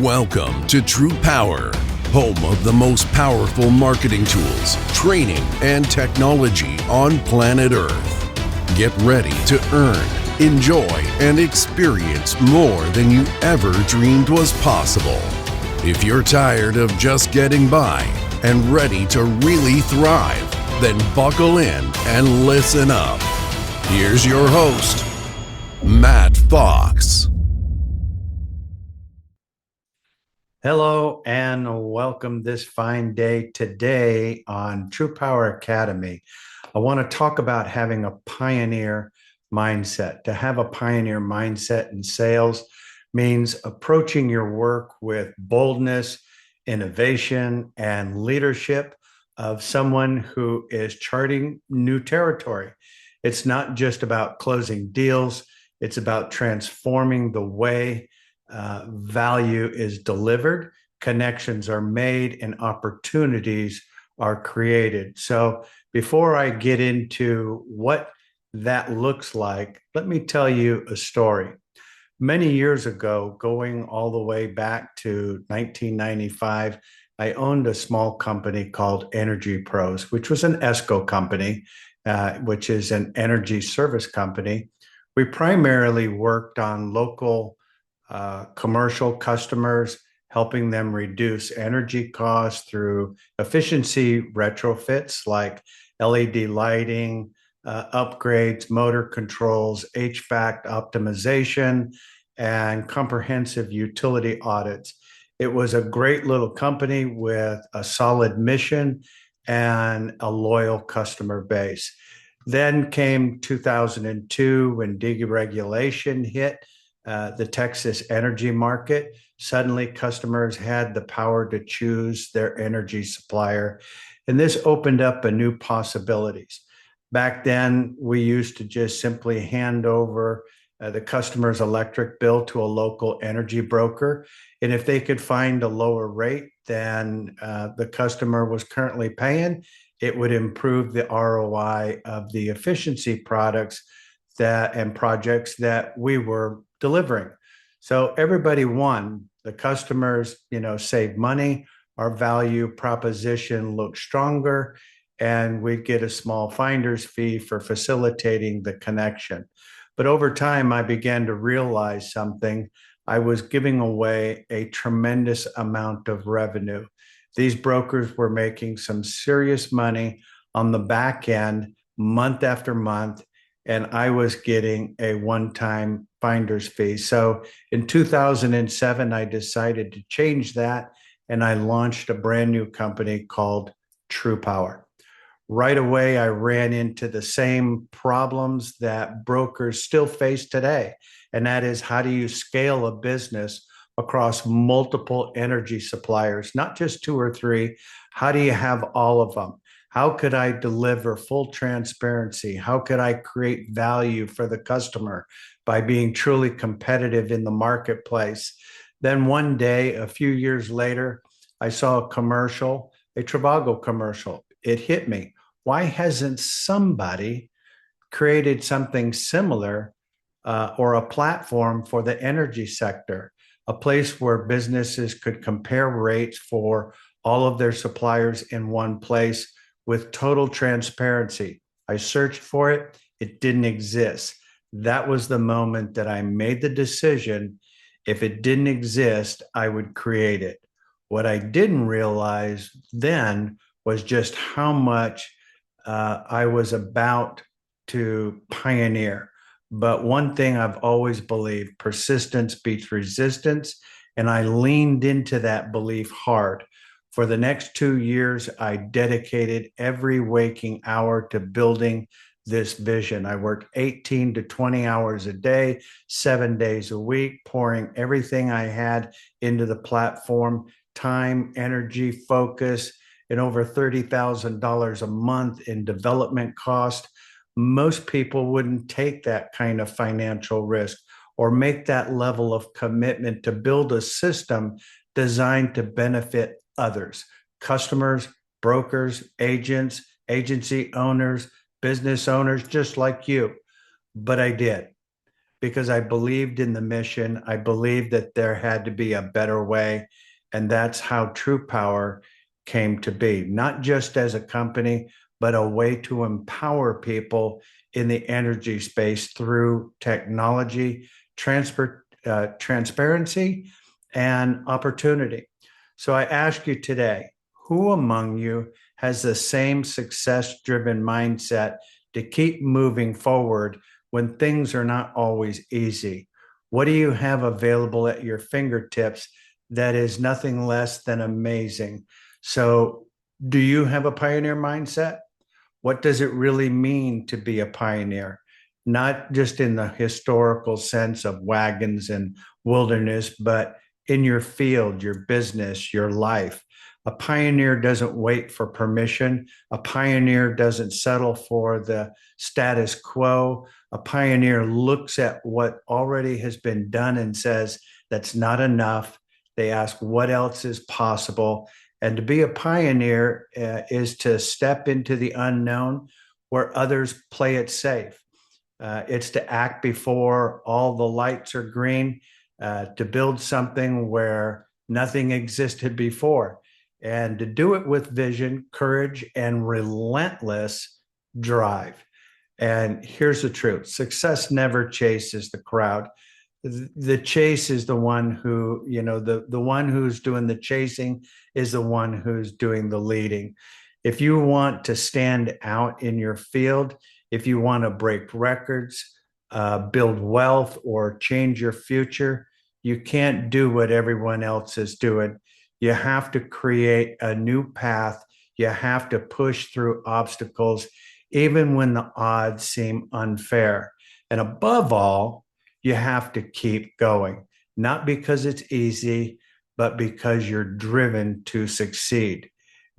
Welcome to TruPowur, home of the most powerful marketing tools, training, and technology on planet Earth. Get ready to earn, enjoy, and experience more than you ever dreamed was possible. If you're tired of just getting by and ready to really thrive, then buckle in and listen up. Here's your host, Matt Fox. Hello and welcome this fine day today on TruPowur Academy. I want to talk about having a pioneer mindset. To have a pioneer mindset in sales means approaching your work with boldness, innovation, and leadership of someone who is charting new territory. It's not just about closing deals, it's about transforming the way value is delivered, connections are made, and opportunities are created. So before I get into what that looks like, let me tell you a story. Many years ago, going all the way back to 1995, I owned a small company called Energy Pros, which was an ESCO company, which is an energy service company. We primarily worked on local commercial customers, helping them reduce energy costs through efficiency retrofits like LED lighting, upgrades, motor controls, HVAC optimization, and comprehensive utility audits. It was a great little company with a solid mission and a loyal customer base. Then came 2002 when deregulation hit the Texas energy market. Suddenly, customers had the power to choose their energy supplier, and this opened up a new possibilities. Back then, we used to just simply hand over the customer's electric bill to a local energy broker, and if they could find a lower rate than the customer was currently paying, it would improve the ROI of the efficiency products and projects that we were delivering. So everybody won. The customers, save money. Our value proposition looked stronger, and we'd get a small finder's fee for facilitating the connection. But over time, I began to realize something. I was giving away a tremendous amount of revenue. These brokers were making some serious money on the back end, month after month, and I was getting a one-time finder's fee. So in 2007, I decided to change that, and I launched a brand new company called TruPowur. Right away, I ran into the same problems that brokers still face today, and that is, how do you scale a business across multiple energy suppliers, not just two or three? How do you have all of them? How could I deliver full transparency? How could I create value for the customer by being truly competitive in the marketplace? Then one day, a few years later, I saw a commercial, a Trivago commercial. It hit me. Why hasn't somebody created something similar or a platform for the energy sector, a place where businesses could compare rates for all of their suppliers in one place with total transparency? I searched for it. It didn't exist. That was the moment that I made the decision. If it didn't exist, I would create it. What I didn't realize then was just how much I was about to pioneer. But one thing I've always believed, persistence beats resistance, and I leaned into that belief hard. For the next 2 years, I dedicated every waking hour to building this vision. I worked 18 to 20 hours a day, 7 days a week, pouring everything I had into the platform, time, energy, focus, and over $30,000 a month in development cost. Most people wouldn't take that kind of financial risk or make that level of commitment to build a system designed to benefit others, customers, brokers, agents, agency owners, business owners, just like you. But I did. because I believed in the mission. I believed that there had to be a better way. And that's how TruPowur came to be, not just as a company, but a way to empower people in the energy space through technology, transparency, and opportunity. So I ask you today, who among you has the same success driven mindset to keep moving forward when things are not always easy? What do you have available at your fingertips that is nothing less than amazing? So, do you have a pioneer mindset? What does it really mean to be a pioneer? Not just in the historical sense of wagons and wilderness, but in your field, your business, your life. A pioneer doesn't wait for permission. A pioneer doesn't settle for the status quo. A pioneer looks at what already has been done and says, that's not enough. They ask, what else is possible? And to be a pioneer is to step into the unknown where others play it safe. It's to act before all the lights are green, to build something where nothing existed before, and to do it with vision, courage, and relentless drive. And here's the truth: success never chases the crowd. The chase is the one who, the one who's doing the chasing is the one who's doing the leading. If you want to stand out in your field, if you want to break records, build wealth, or change your future, you can't do what everyone else is doing. You have to create a new path. You have to push through obstacles, even when the odds seem unfair. And above all, you have to keep going, not because it's easy, but because you're driven to succeed.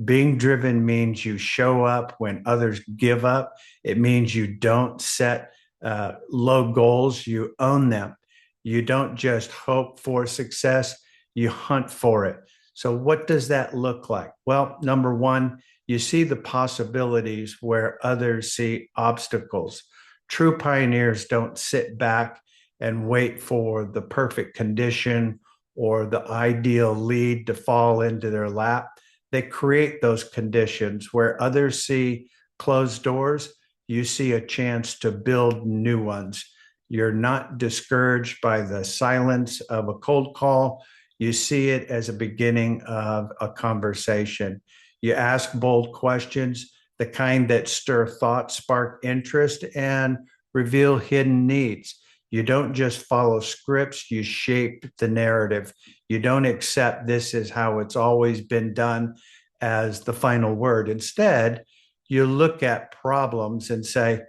Being driven means you show up when others give up. It means you don't set low goals, you own them. You don't just hope for success, you hunt for it. So, what does that look like? Well, number one, you see the possibilities where others see obstacles. True pioneers don't sit back and wait for the perfect condition or the ideal lead to fall into their lap. They create those conditions where others see closed doors. You see a chance to build new ones. You're not discouraged by the silence of a cold call. You see it as a beginning of a conversation. You ask bold questions, the kind that stir thought, spark interest, and reveal hidden needs. You don't just follow scripts, you shape the narrative. You don't accept this is how it's always been done as the final word. Instead, you look at problems and say,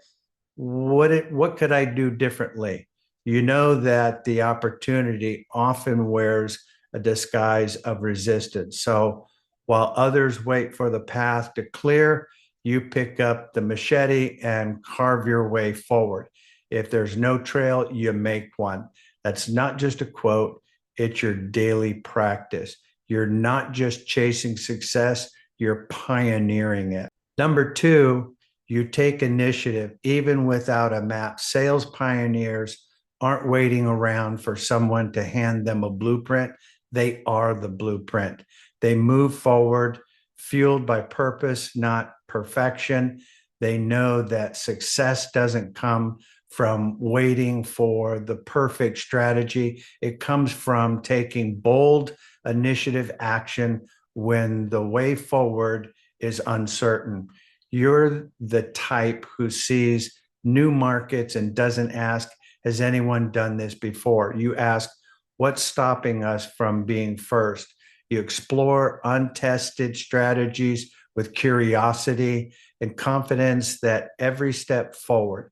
what could I do differently? You know that the opportunity often wears a disguise of resistance. So while others wait for the path to clear, you pick up the machete and carve your way forward. If there's no trail, you make one. That's not just a quote, it's your daily practice. You're not just chasing success, you're pioneering it. Number two, you take initiative even without a map. Sales pioneers aren't waiting around for someone to hand them a blueprint. They are the blueprint. They move forward, fueled by purpose, not perfection. They know that success doesn't come from waiting for the perfect strategy. It comes from taking bold initiative action when the way forward is uncertain. You're the type who sees new markets and doesn't ask, has anyone done this before? You ask, what's stopping us from being first? You explore untested strategies with curiosity and confidence that every step forward,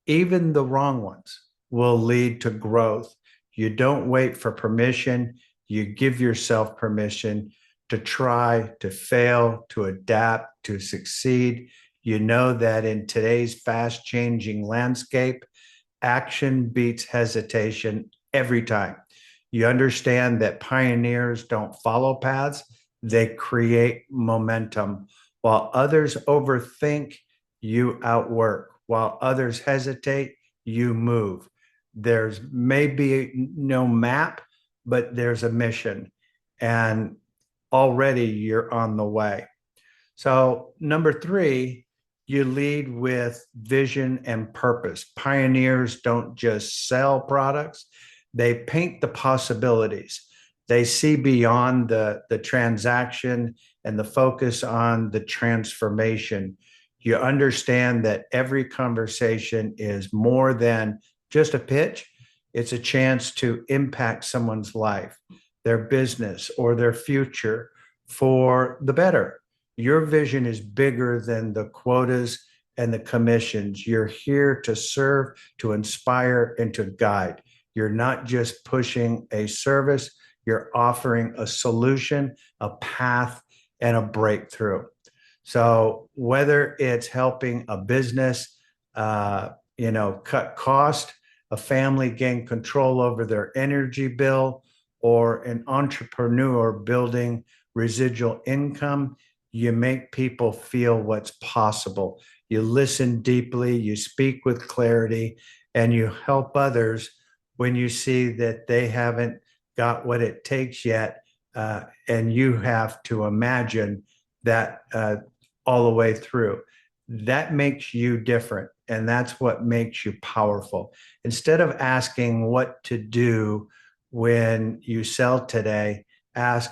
even the wrong ones, will lead to growth. You don't wait for permission, you give yourself permission to try, to fail, to adapt, to succeed. You know that in today's fast changing landscape, action beats hesitation every time. You understand that pioneers don't follow paths, they create momentum. While others overthink, you outwork. While others hesitate, you move. There's maybe no map, but there's a mission, and already you're on the way. So, number three, you lead with vision and purpose. Pioneers don't just sell products, they paint the possibilities. They see beyond the transaction and the focus on the transformation. You understand that every conversation is more than just a pitch, it's a chance to impact someone's life, their business, or their future for the better. Your vision is bigger than the quotas and the commissions. You're here to serve, to inspire, and to guide. You're not just pushing a service, you're offering a solution, a path, and a breakthrough. So whether it's helping a business, cut cost, a family gain control over their energy bill, or an entrepreneur building residual income, you make people feel what's possible. You listen deeply, you speak with clarity, and you help others when you see that they haven't got what it takes yet. And you have to imagine that all the way through. That makes you different. And that's what makes you powerful. Instead of asking what to do when you sell today, ask,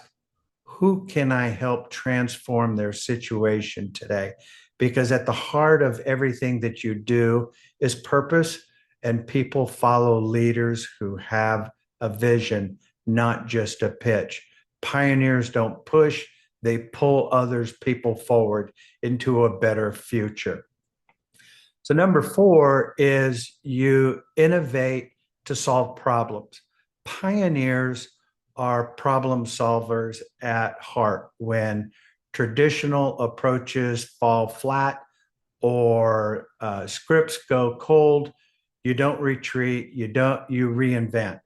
who can I help transform their situation today? Because at the heart of everything that you do is purpose, and people follow leaders who have a vision, not just a pitch. Pioneers don't push, they pull others, people forward into a better future. So, number four is you innovate to solve problems. Pioneers are problem solvers at heart. When traditional approaches fall flat or scripts go cold, you don't retreat, you reinvent.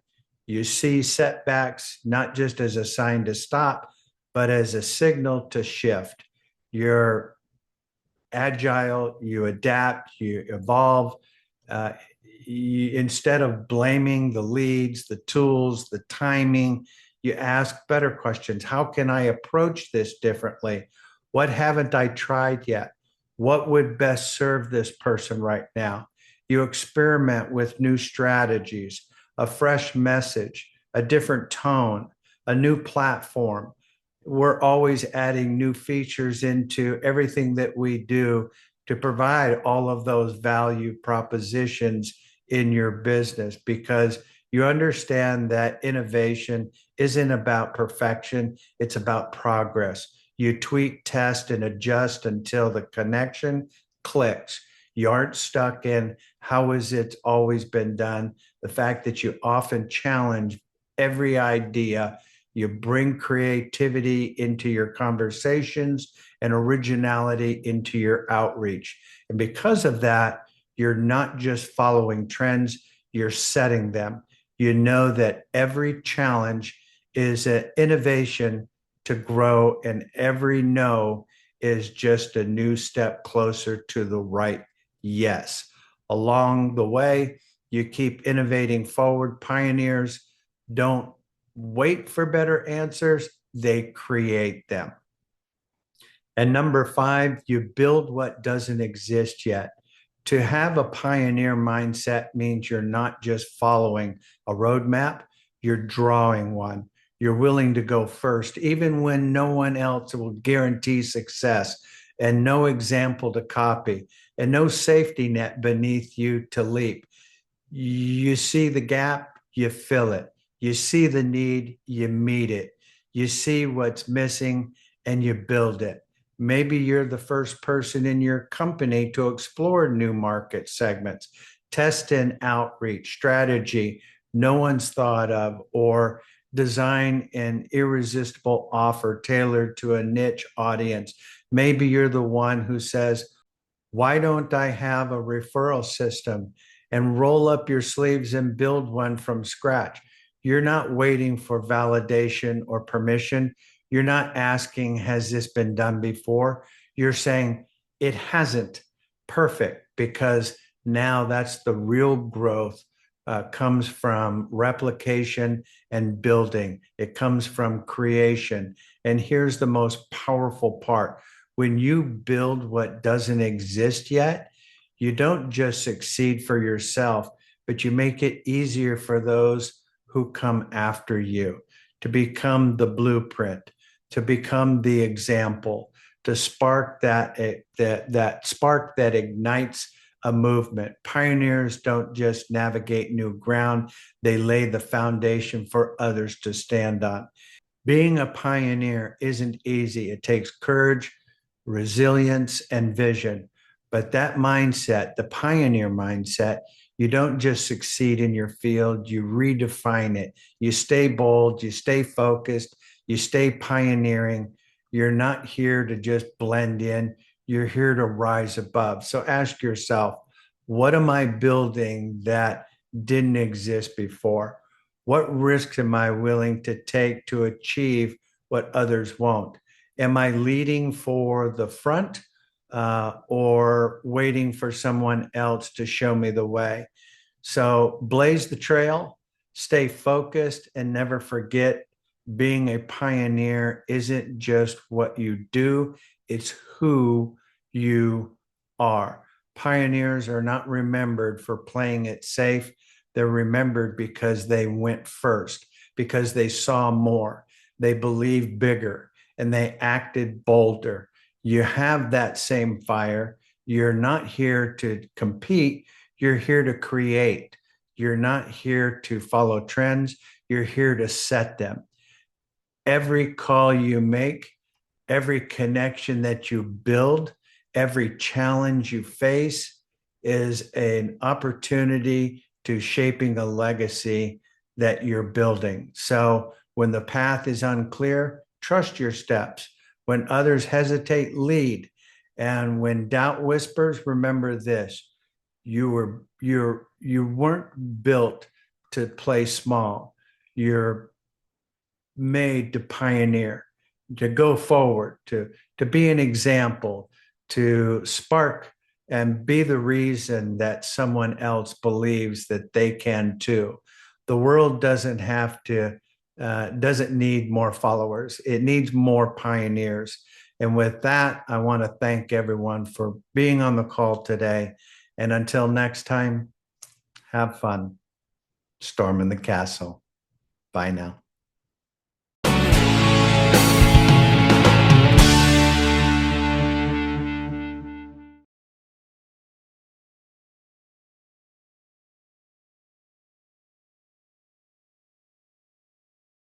You see setbacks not just as a sign to stop, but as a signal to shift. You're agile, you adapt, you evolve. Instead of blaming the leads, the tools, the timing, you ask better questions. How can I approach this differently? What haven't I tried yet? What would best serve this person right now? You experiment with new strategies, a fresh message, a different tone, a new platform. We're always adding new features into everything that we do to provide all of those value propositions in your business, because you understand that innovation isn't about perfection, it's about progress. You tweak, test, and adjust until the connection clicks. You aren't stuck in how has it always been done. The fact that you often challenge every idea, you bring creativity into your conversations and originality into your outreach. And because of that, you're not just following trends, you're setting them. You know that every challenge is an innovation to grow, and every no is just a new step closer to the right yes. Along the way, you keep innovating forward. Pioneers don't wait for better answers, they create them. And number five, you build what doesn't exist yet. To have a pioneer mindset means you're not just following a roadmap, you're drawing one. You're willing to go first, even when no one else will guarantee success, and no example to copy, and no safety net beneath you to leap. You see the gap, you fill it. You see the need, you meet it. You see what's missing, and you build it. Maybe you're the first person in your company to explore new market segments, test an outreach strategy no one's thought of, or design an irresistible offer tailored to a niche audience. Maybe you're the one who says, why don't I have a referral system, and roll up your sleeves and build one from scratch? You're not waiting for validation or permission. You're not asking, has this been done before? You're saying, it hasn't. Perfect, because now that's the real growth, comes from replication and building. It comes from creation. And here's the most powerful part. When you build what doesn't exist yet, you don't just succeed for yourself, but you make it easier for those who come after you to become the blueprint, to become the example, to spark that spark that ignites a movement. Pioneers don't just navigate new ground, they lay the foundation for others to stand on. Being a pioneer isn't easy. It takes courage, resilience, and vision. But that mindset, the pioneer mindset, you don't just succeed in your field, you redefine it. You stay bold, you stay focused, you stay pioneering. You're not here to just blend in, you're here to rise above. So ask yourself, what am I building that didn't exist before? What risks am I willing to take to achieve what others won't? Am I leading for the front or waiting for someone else to show me the way? So blaze the trail, stay focused, and never forget being a pioneer isn't just what you do, it's who you are. Pioneers are not remembered for playing it safe. They're remembered because they went first, because they saw more, they believed bigger, and they acted bolder. You have that same fire. You're not here to compete, you're here to create. You're not here to follow trends, you're here to set them. Every call you make, every connection that you build, every challenge you face is an opportunity to shaping a legacy that you're building. So when the path is unclear, trust your steps. When others hesitate, lead. And when doubt whispers, remember this: you weren't built to play small. You're made to pioneer, to go forward, to be an example, to spark and be the reason that someone else believes that they can too. The world doesn't need more followers. It needs more pioneers. And with that, I want to thank everyone for being on the call today. And until next time, have fun storming the castle. Bye now.